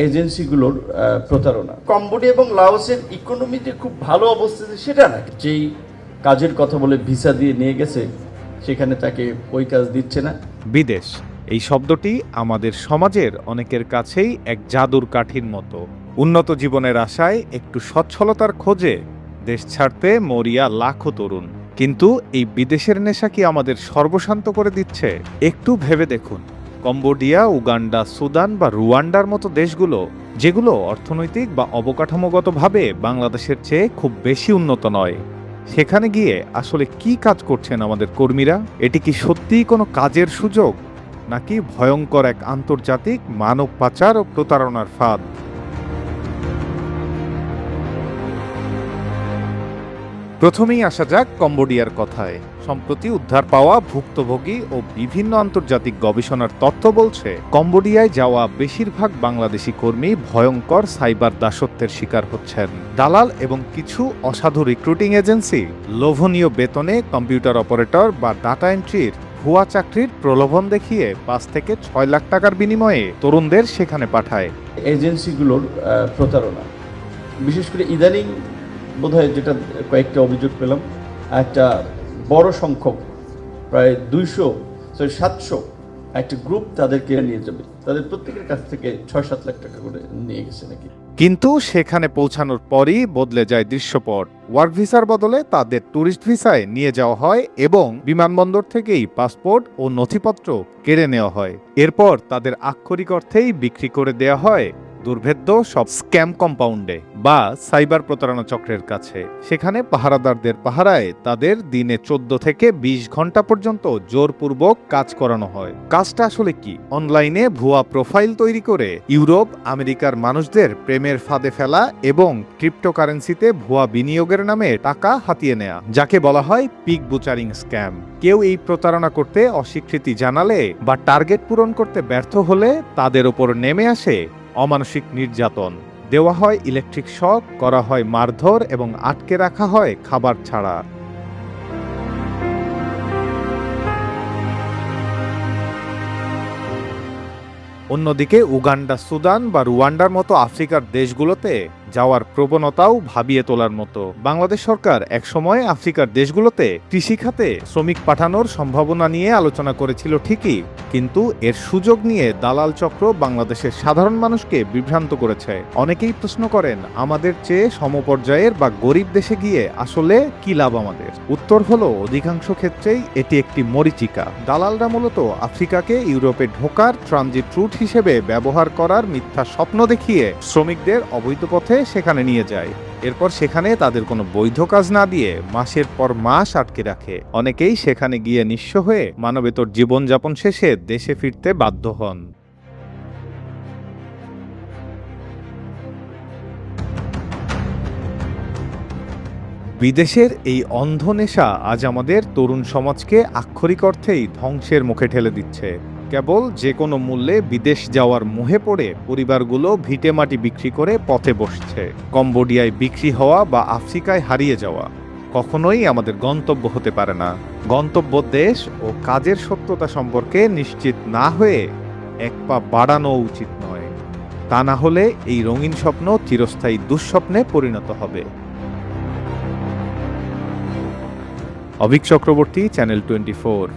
এজেন্সিগুলোর প্রতারণা। কম্বোডিয়া এবং লাওসের ইকোনমিতে খুব ভালো অবস্থাতে সেটা না, যেই কাজের কথা বলে ভিসা দিয়ে নিয়ে গেছে সেখানে তাকে ওই কাজ দিচ্ছে না। বিদেশ এই শব্দটি আমাদের সমাজের অনেকের কাছেই এক জাদুর কাঠির মতো। উন্নত জীবনের আশায় একটু সচ্ছলতার খোঁজে দেশ ছাড়তে মরিয়া লাখো তরুণ। কিন্তু এই বিদেশের নেশা কি আমাদের সর্বশান্ত করে দিচ্ছে? একটু ভেবে দেখুন, কম্বোডিয়া, উগান্ডা, সুদান বা রুয়ান্ডার মতো দেশগুলো, যেগুলো অর্থনৈতিক বা অবকাঠামোগতভাবে বাংলাদেশের চেয়ে খুব বেশি উন্নত নয়, সেখানে গিয়ে আসলে কি কাজ করছেন আমাদের কর্মীরা? এটি কি সত্যিই কোনো কাজের সুযোগ, নাকি ভয়ঙ্কর এক আন্তর্জাতিক মানব পাচার ও প্রতারণার ফাঁদ? প্রথমেই আসা যাক কম্বোডিয়ার কথায়। সম্প্রতি উদ্ধার পাওয়া ভুক্তভোগী ও বিভিন্ন আন্তর্জাতিক গবেষণার তথ্য বলছে, কম্বোডিয়ায় যাওয়া বেশিরভাগ বাংলাদেশি কর্মী ভয়ঙ্কর সাইবার দাসত্বের শিকার হচ্ছেন। দালাল এবং কিছু অসাধু রিক্রুটিং এজেন্সি লোভনীয় বেতনে কম্পিউটার অপারেটর বা ডাটা এন্ট্রির ভুয়া চাকরির প্রলোভন দেখিয়ে 5 থেকে 6 লাখ টাকার বিনিময়ে তরুণদের সেখানে পাঠায়। এজেন্সিগুলোর প্রতারণা, বিশেষ করে ইদানিং বোধহয় যেটা কয়েকটা অভিযোগ পেলাম, একটা বড় সংখ্যক প্রায় 700 একটা গ্রুপ তাদেরকে নিয়ে যাবে, তাদের প্রত্যেকের কাছ থেকে 6-7 লাখ টাকা করে নিয়ে গেছে নাকি। কিন্তু সেখানে পৌঁছানোর পরই বদলে যায় দৃশ্যপট। ওয়ার্ক ভিসার বদলে তাদের ট্যুরিস্ট ভিসায় নিয়ে যাওয়া হয় এবং বিমানবন্দর থেকেই পাসপোর্ট ও নথিপত্র কেড়ে নেওয়া হয়। এরপর তাদের আক্ষরিক অর্থেই বিক্রি করে দেয়া হয় দুর্ভেদ্য সব স্ক্যাম কম্পাউন্ডে বা সাইবার প্রতারণা চক্রের কাছে। সেখানে পাহারাদারদের পাহারায় তাদের দিনে 14 থেকে 20 ঘন্টা পর্যন্ত জোরপূর্বক কাজ করানো হয়। কাজটা আসলে কি? অনলাইনে ভুয়া প্রোফাইল তৈরি করে ইউরোপ, আমেরিকার মানুষদের প্রেমের ফাঁদে ফেলা এবং ক্রিপ্টোকারেন্সিতে ভুয়া বিনিয়োগের নামে টাকা হাতিয়ে নেয়া, যাকে বলা হয় পিগ বুচারিং স্ক্যাম। কেউ এই প্রতারণা করতে অস্বীকৃতি জানালে বা টার্গেট পূরণ করতে ব্যর্থ হলে তাদের ওপর নেমে আসে অমানসিক নির্যাতন। দেওয়া হয় ইলেকট্রিক শক, করা হয় মারধর এবং আটকে রাখা হয় খাবার ছাড়া। অন্যদিকে উগান্ডা, সুদান বা রুয়ান্ডার মতো আফ্রিকার দেশগুলোতে যাওয়ার প্রবণতাও ভাবিয়ে তোলার মতো। বাংলাদেশ সরকার একসময় আফ্রিকার দেশগুলোতে কৃষিখাতে শ্রমিক পাঠানোর সম্ভাবনা নিয়ে আলোচনা করেছিল ঠিকই, কিন্তু এর সুযোগ নিয়ে দালাল চক্র বাংলাদেশের সাধারণ মানুষকে বিভ্রান্ত করেছে। অনেকেই প্রশ্ন করেন, আমাদের চেয়ে সমপর্যায়ের বা গরিব দেশে গিয়ে আসলে কি লাভ আমাদের? উত্তর হলো, অধিকাংশ ক্ষেত্রেই এটি একটি মরীচিকা। দালালরা মূলত আফ্রিকাকে ইউরোপে ঢোকার ট্রানজিট রুট হিসেবে ব্যবহার করার মিথ্যা স্বপ্ন দেখিয়ে শ্রমিকদের অবৈধ পথে সেখানে নিয়ে যায়। এরপর সেখানে তাদের কোনো বৈধ কাজ না দিয়ে মাসের পর মাস আটকে রাখে। অনেকেই সেখানে গিয়ে নিঃস্ব হয়ে মানবেতর জীবনযাপন শেষে দেশে ফিরতে বাধ্য হন। বিদেশের এই অন্ধ নেশা আজ আমাদের তরুণ সমাজকে আক্ষরিক অর্থেই ধ্বংসের মুখে ঠেলে দিচ্ছে। কেবল যে কোনো মূল্যে বিদেশ যাওয়ার মোহে পড়ে পরিবারগুলো ভিটেমাটি বিক্রি করে পথে বসছে। কম্বোডিয়ায় বিক্রি হওয়া বা আফ্রিকায় হারিয়ে যাওয়া কখনোই আমাদের গন্তব্য হতে পারে না। গন্তব্য দেশ ও কাজের সত্যতা সম্পর্কে নিশ্চিত না হয়ে এক পা বাড়ানো উচিত নয়। তা না হলে এই রঙিন স্বপ্ন চিরস্থায়ী দুঃস্বপ্নে পরিণত হবে। অভিক চক্রবর্তী, চ্যানেল 24।